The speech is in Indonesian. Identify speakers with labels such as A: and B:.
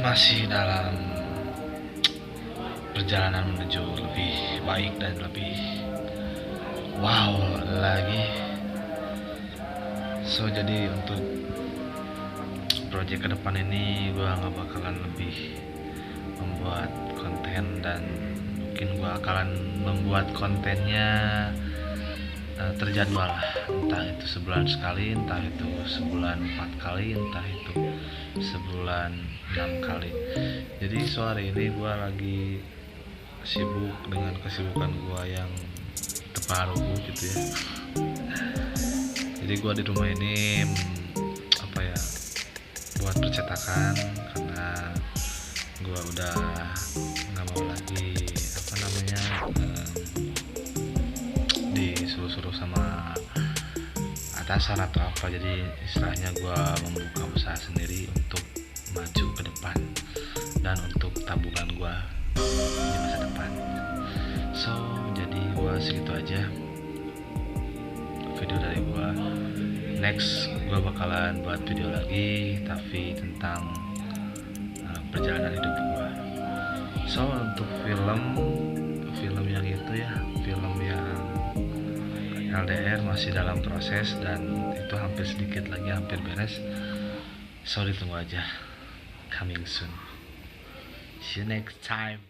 A: masih dalam perjalanan menuju lebih baik dan lebih wow lagi. So jadi untuk project ke depan ini gue nggak bakalan lebih membuat konten, dan mungkin gue akan membuat kontennya terjadwal lah, entah itu sebulan sekali, entah itu sebulan 4 kali, entah itu sebulan 6 kali. Jadi sore ini gue lagi sibuk dengan kesibukan gue yang terbaru gitu ya. Jadi gue di rumah ini buat percetakan, karena gue udah nggak mau lagi disuruh-suruh sama atasan atau apa. Jadi istilahnya gue membuka usaha sendiri untuk maju ke depan dan untuk tabungan gue di masa depan. So jadi gue segitu aja video dari gue. Next gue bakalan buat video lagi tapi tentang perjalanan hidup gue. So untuk film yang itu ya, film yang LDR masih dalam proses dan itu hampir sedikit lagi hampir beres. So ditunggu aja, coming soon. See you next time.